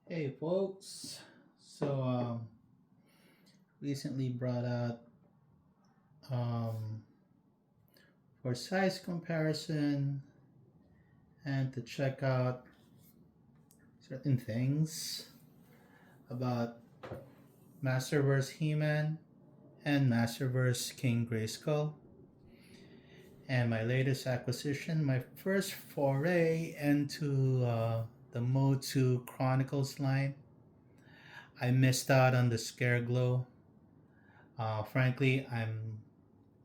Hey folks, so recently brought out um, for size comparison and to check out certain things about Masterverse HeMan and Masterverse King Grayskull, and my latest acquisition, my first foray into the MOTU Chronicles line. I missed out on the Scare Glow. Frankly, I'm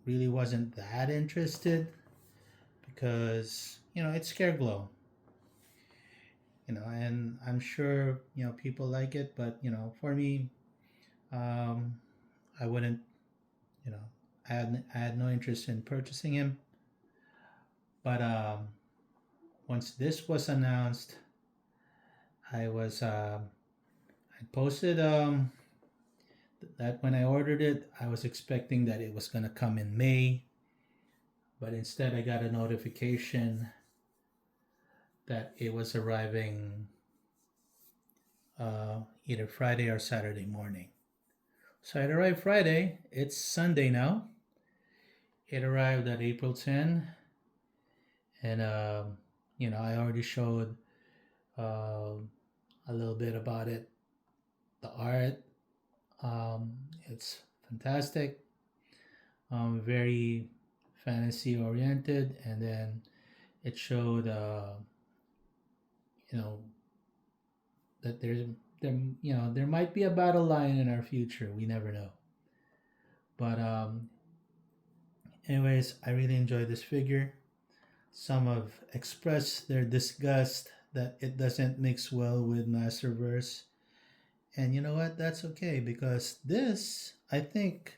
really wasn't that interested because it's Scare Glow, and I'm sure people like it, but for me, um, I wouldn't, you know, I had no interest in purchasing him. But once this was announced, I was I posted that when I ordered it, I was expecting that it was gonna come in May, but instead I got a notification that it was arriving either Friday or Saturday morning. So it arrived Friday. It's Sunday now. It arrived at April 10, and I already showed uh, a little bit about it. The art, it's fantastic. Very fantasy oriented, and then it showed, you know, that there might be a battle line in our future. We never know. But anyways, I really enjoyed this figure. Some have expressed their disgust that it doesn't mix well with Masterverse. And you know what? That's okay because this, I think,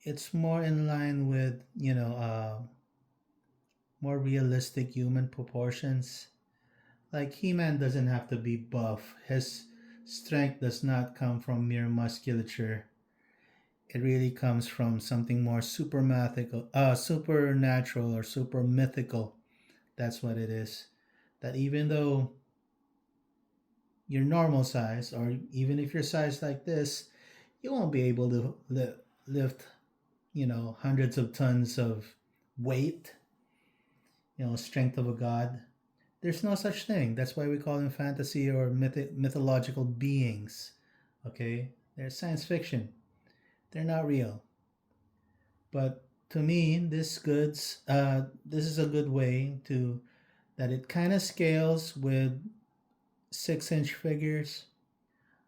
it's more in line with, more realistic human proportions. Like He-Man doesn't have to be buff. His strength does not come from mere musculature. It really comes from something more supernatural or super mythical. That's what it is. That even though you're normal size, or even if you're sized like this, you won't be able to lift, hundreds of tons of weight, strength of a god. There's no such thing. That's why we call them fantasy or mythological beings. Okay? They're science fiction. They're not real. But to me, this is a good way to that it kind of scales with 6-inch figures.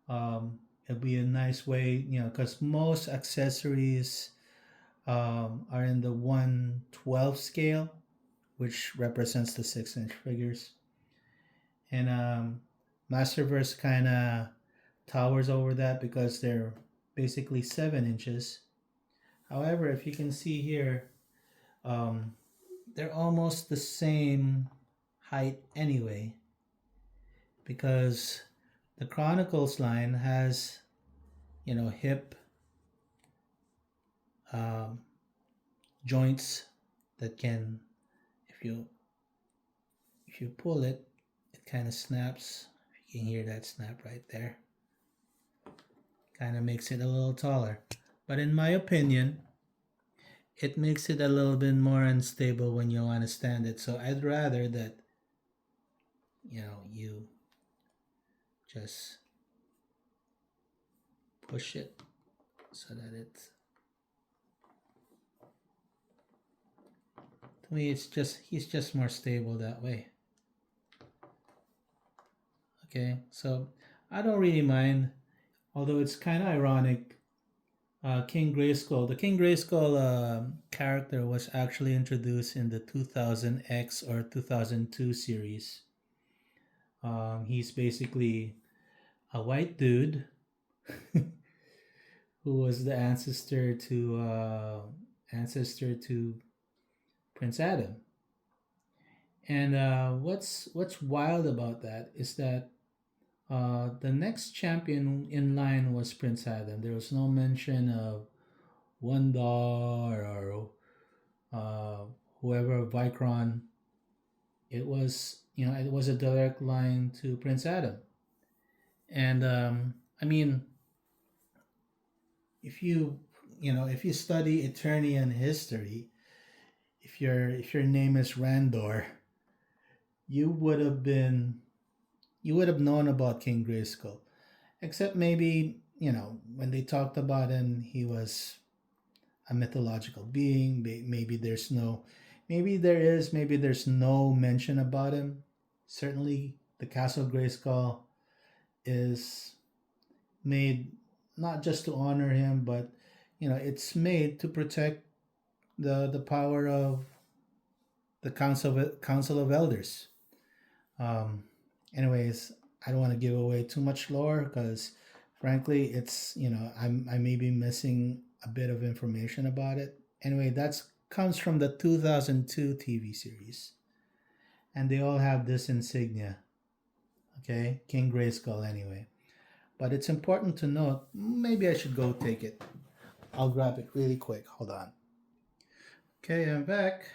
It'll be a nice way, because most accessories are in the 1/12 scale, which represents the 6-inch figures. And Masterverse kind of towers over that because they're basically 7 inches. However, if you can see here, um, they're almost the same height anyway, because the Chronicles line has, hip um, joints that can, if you pull it, it kind of snaps. You can hear that snap right there. Kind of makes it a little taller. But in my opinion, it makes it a little bit more unstable when you want to stand it. So I'd rather that, you just push it so that it's, to me, he's just more stable that way. Okay, so I don't really mind, although it's kind of ironic. King Grayskull, the King Grayskull character was actually introduced in the 2000X or 2002 series. He's basically a white dude who was the ancestor to Prince Adam. And what's wild about that is that the next champion in line was Prince Adam. There was no mention of Wondar or uh, whoever Vicron. It was a direct line to Prince Adam. And I mean, if you if you study Eternian history, if your name is Randor, you would have been you would have known about King Grayskull. Except maybe, when they talked about him, he was a mythological being. Maybe there's no, maybe there is, maybe there's no mention about him. Certainly, the Castle Grayskull is made not just to honor him, but it's made to protect the power of the Council of Elders. Um, anyways, I don't want to give away too much lore because, frankly, it's I may be missing a bit of information about it. Anyway, that's comes from the 2002 TV series, and they all have this insignia. Okay, King Grayskull. Anyway, but it's important to note. Maybe I should go take it. I'll grab it really quick. Hold on. Okay, I'm back.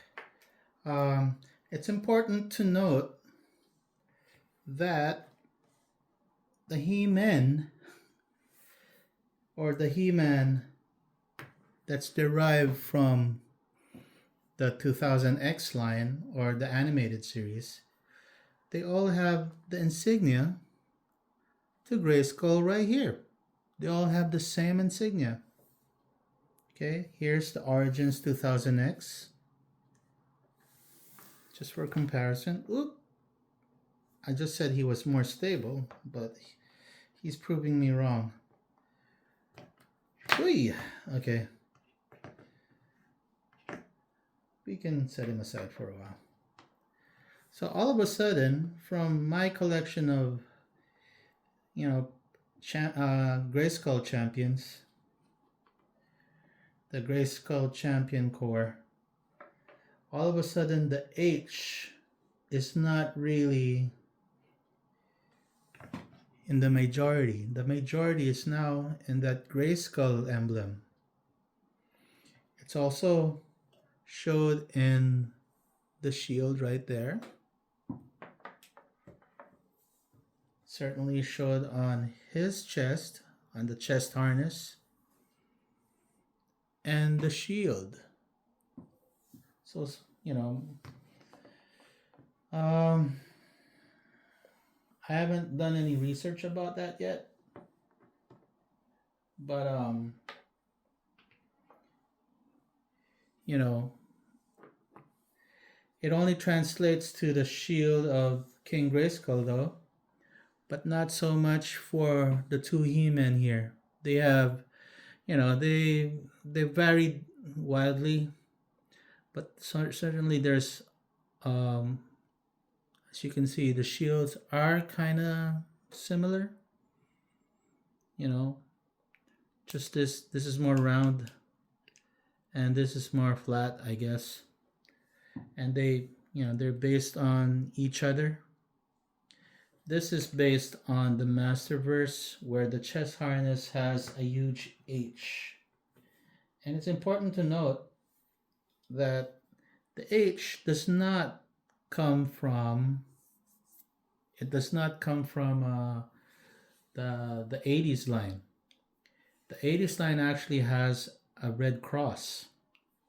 It's important to note that the HeMan or the HeMan that's derived from the 2000X line or the animated series, they all have the insignia to Grayskull right here. They all have the same insignia. Okay, here's the Origins 2000X. Just for comparison. Oop! I just said he was more stable, but he's proving me wrong. Whee! Okay. We can set him aside for a while. So all of a sudden, from my collection of, Grayskull champions, the Grayskull Champion Core, all of a sudden the H is not really in the majority. The majority is now in that Grayskull emblem. It's also showed in the shield right there. Certainly showed on his chest, on the chest harness, and the shield. So, I haven't done any research about that yet, but it only translates to the shield of King Grayskull though, but not so much for the two HeMan here. They have, they varied wildly, but certainly there's, as you can see, the shields are kind of similar. Just this is more round, and this is more flat, I guess. And they're based on each other. This is based on the Masterverse, where the chest harness has a huge H. And it's important to note that the H does not come from the 80s line. The 80s line actually has a red cross,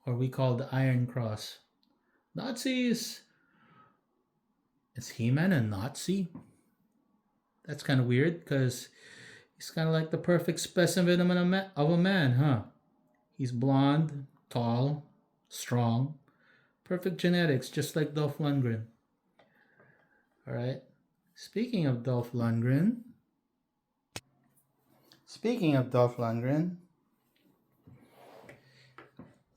or we call the Iron Cross. Nazis! Is He-Man a Nazi? That's kind of weird, because he's kind of like the perfect specimen of a man, huh? He's blonde, tall, strong, perfect genetics, just like Dolph Lundgren. Alright, speaking of Dolph Lundgren,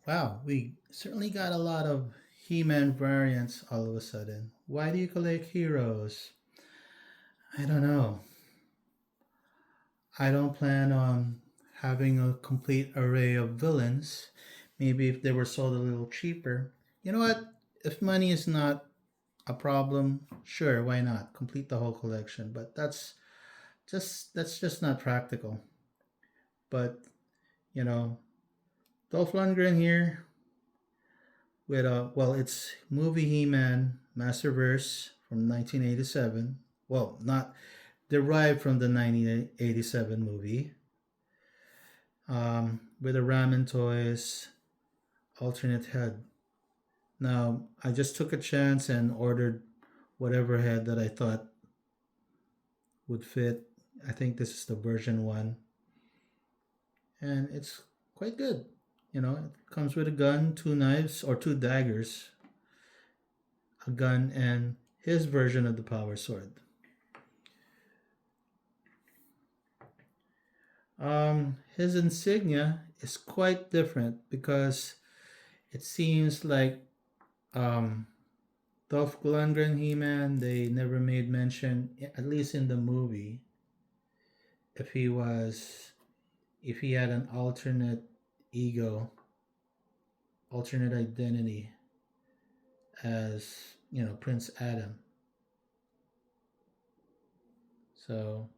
wow, we certainly got a lot of He-Man variants all of a sudden. Why do you collect heroes? I don't know. I don't plan on having a complete array of villains. Maybe if they were sold a little cheaper. You know what? If money is not a problem, sure, why not? Complete the whole collection. But that's just not practical. But, Dolph Lundgren here with it's movie He-Man Masterverse from 1987. Well, not derived from the 1987 movie, with the Ramen toys alternate head. Now, I just took a chance and ordered whatever head that I thought would fit. I think this is the version 1, and it's quite good. It comes with a gun, two knives, or two daggers, a gun, and his version of the power sword. His insignia is quite different because it seems like um, Dolph Lundgren, He-Man, they never made mention, at least in the movie, if he was, if he had an alternate ego, alternate identity as, Prince Adam. So,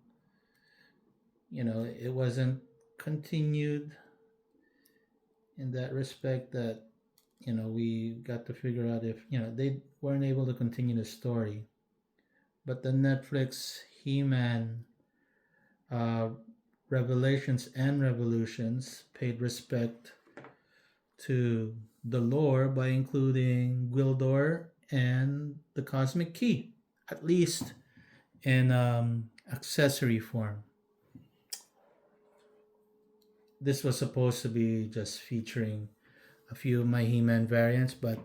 it wasn't continued in that respect that, we got to figure out if, they weren't able to continue the story. But the Netflix He-Man uh, Revelations and Revolutions paid respect to the lore by including Gwildor and the Cosmic Key, at least in accessory form. This was supposed to be just featuring a few of my He-Man variants, but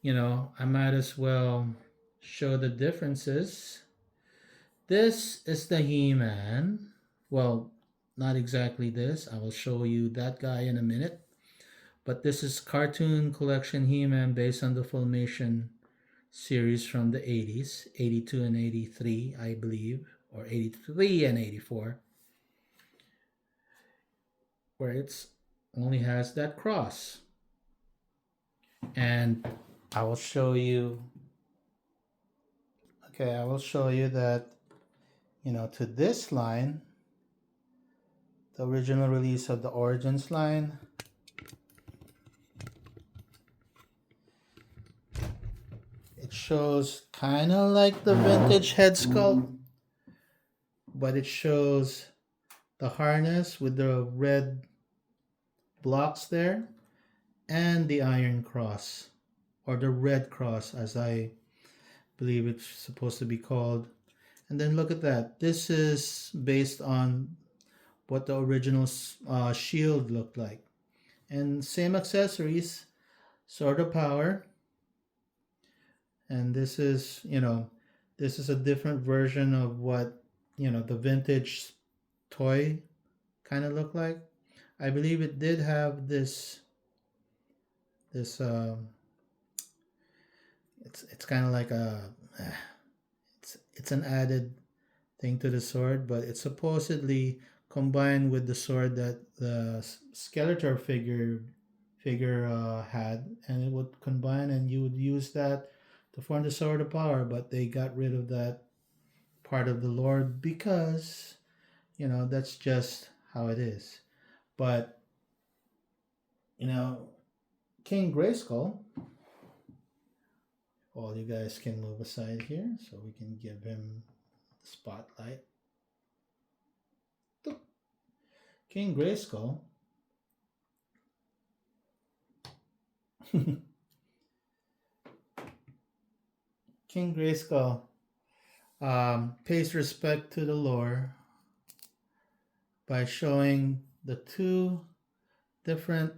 I might as well show the differences. This is the He-Man. Well, not exactly this. I will show you that guy in a minute. But this is Cartoon Collection He-Man based on the Filmation series from the 80s, 82 and 83, I believe, or 83 and 84, where it's only has that cross. And I will show you, I will show you that, to this line, the original release of the Origins line, it shows kind of like the vintage head sculpt, but it shows the harness with the red blocks there and the iron cross, or the red cross as I believe it's supposed to be called. And then look at that. This is based on what the original shield looked like. And same accessories, Sword of Power. And this is, this is a different version of what, the vintage toy kind of looked like. I believe it did have this it's kind of like it's an added thing to the sword, but it's supposedly combined with the sword that the Skeletor figure had, and it would combine, and you would use that to form the Sword of Power. But they got rid of that part of the lore because that's just how it is. But King Grayskull, all you guys can move aside here so we can give him the spotlight. King Grayskull King Grayskull pays respect to the lore by showing the two different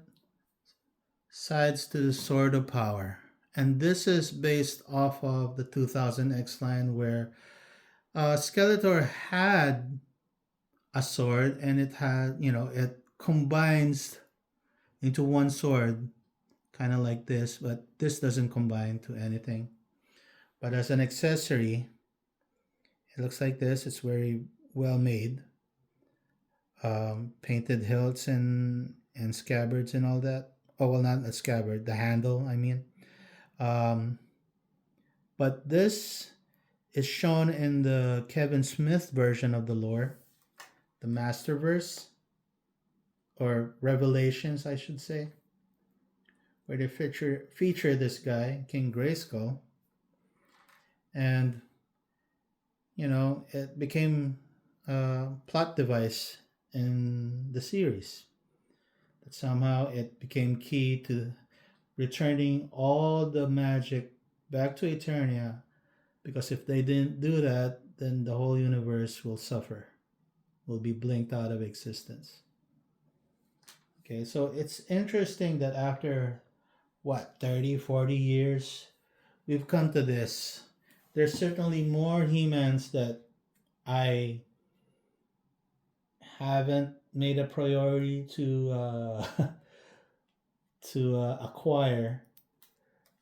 sides to the Sword of Power. And this is based off of the 2000X line where Skeletor had a sword, and it had, it combines into one sword, kind of like this, but this doesn't combine to anything. But as an accessory, it looks like this. It's very well made. Painted hilts and scabbards and all that. Oh, well, not a scabbard, the handle, I mean. But this is shown in the Kevin Smith version of the lore, the Masterverse, or Revelations, I should say, where they feature this guy, King Grayskull. And it became a plot device in the series. That somehow it became key to returning all the magic back to Eternia. Because if they didn't do that, then the whole universe will suffer, will be blinked out of existence. Okay, so it's interesting that after what, 30, 40 years, we've come to this. There's certainly more He-Mans that I haven't made a priority to acquire,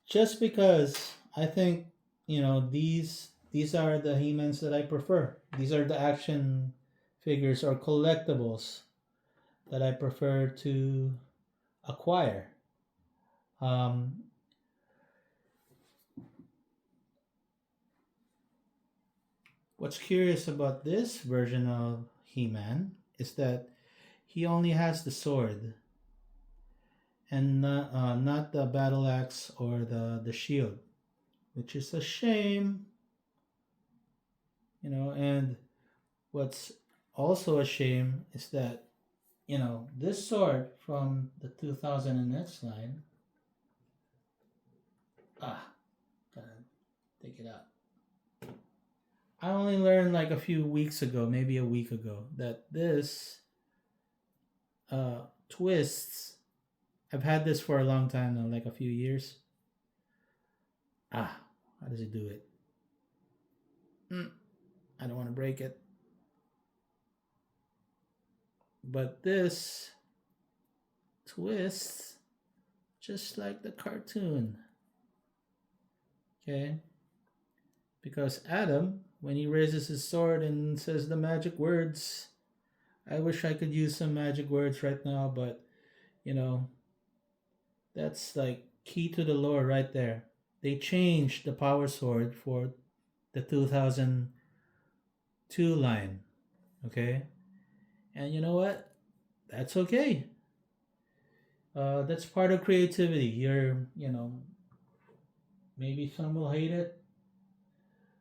just because I think these are the He-Mans that I prefer. These are the action figures or collectibles that I prefer to acquire. Um, what's curious about this version of He-Man is that he only has the sword and not the battle axe or the shield, which is a shame. And what's also a shame is that this sword from the 2000 and X line. Gotta take it out. I only learned like a few weeks ago, maybe a week ago, that this twists. I've had this for a long time now, like a few years. How does it do it? I don't want to break it. But this twists just like the cartoon. Okay? Because Adam, when he raises his sword and says the magic words, I wish I could use some magic words right now, but that's like key to the lore right there. They changed the power sword for the 2002 line. Okay? And you know what? That's okay. That's part of creativity. Maybe some will hate it.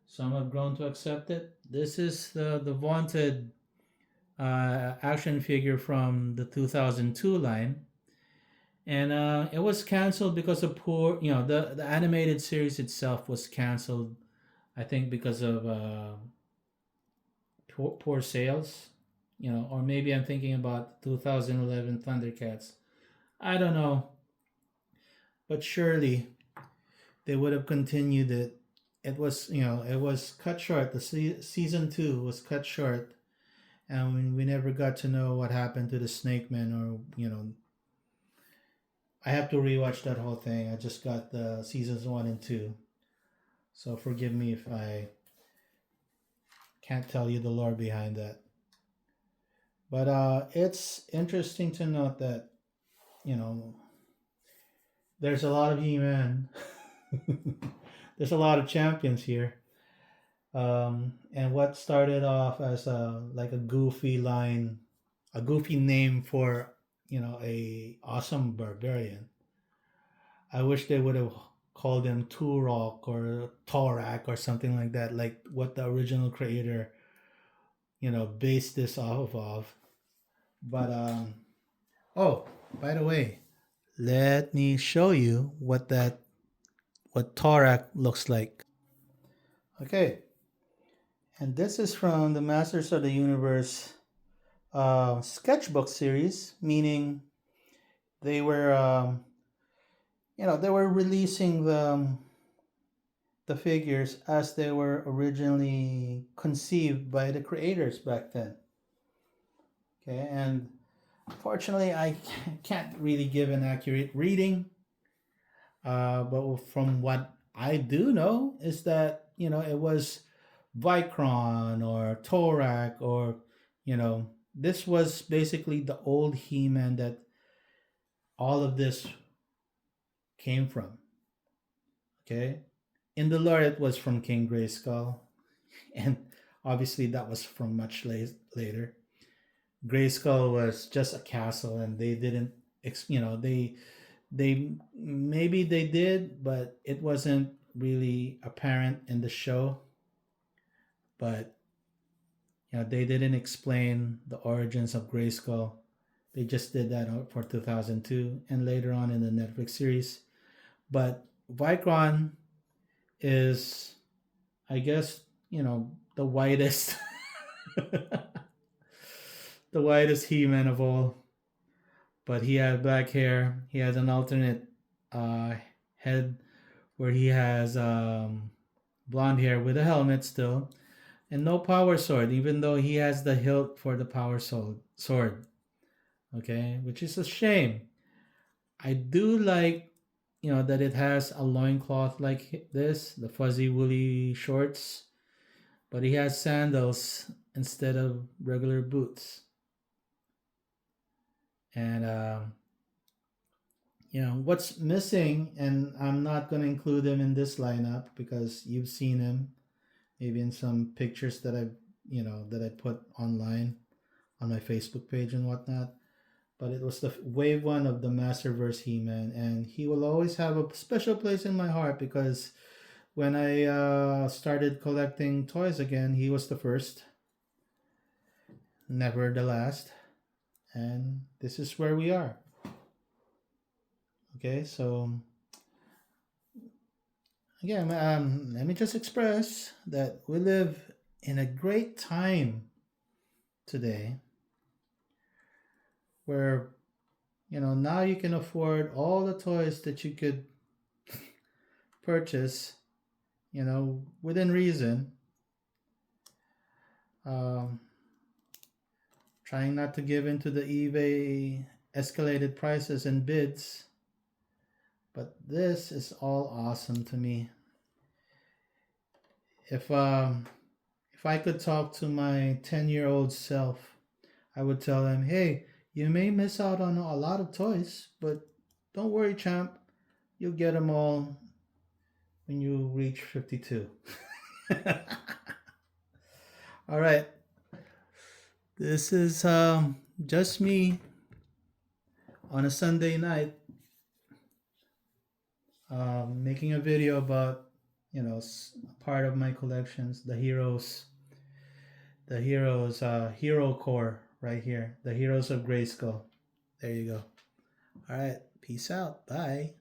Some have grown to accept it. This is the vaunted action figure from the 2002 line. And it was canceled because of poor, the animated series itself was canceled, I think, because of poor sales, or maybe I'm thinking about 2011 Thundercats. I don't know, but surely they would have continued it. It was cut short. The season 2 was cut short, and we never got to know what happened to the Snake Man, or I have to rewatch that whole thing. I just got the seasons 1 and 2, so forgive me if I can't tell you the lore behind that. But it's interesting to note that you know there's a lot of He-Man. There's a lot of champions here. And what started off as like a goofy line, a goofy name for a awesome barbarian. I wish they would have called him Turok or Torak or something like that, like what the original creator based this off of. But oh, by the way, let me show you what Torak looks like. Okay, and this is from the Masters of the Universe sketchbook series, meaning they were they were releasing the figures as they were originally conceived by the creators back then. Okay, and unfortunately, I can't really give an accurate reading. But from what I do know is that it was Vicron or Torak, or this was basically the old He-Man that all of this came from. Okay, in the lore it was from King Grayskull, and obviously that was from much later. Grayskull was just a castle, and they didn't, they maybe they did, but it wasn't really apparent in the show. but they didn't explain the origins of Grayskull. They just did that for 2002 and later on in the Netflix series. But Vicron is, I guess, the whitest, the whitest He-Man of all. But he had black hair. He has an alternate uh, head where he has blonde hair with a helmet still, and no power sword, even though he has the hilt for the power sword. Okay, which is a shame. I do like, that it has a loincloth like this, the fuzzy woolly shorts, but he has sandals instead of regular boots. And what's missing, and I'm not going to include him in this lineup because you've seen him maybe in some pictures that I put online on my Facebook page and whatnot. But it was the wave one of the Masterverse He-Man, and he will always have a special place in my heart because when I started collecting toys again, he was the first, never the last, and this is where we are. Okay, so again, let me just express that we live in a great time today where now you can afford all the toys that you could purchase within reason. Trying not to give into the eBay escalated prices and bids, but this is all awesome to me. If I could talk to my 10-year-old self, I would tell him, hey, you may miss out on a lot of toys, but don't worry, champ. You'll get them all when you reach 52. All right. This is just me on a Sunday night making a video about, part of my collections, the Heroes Hero Core right here, the Heroes of Grayskull. There you go. All right. Peace out. Bye.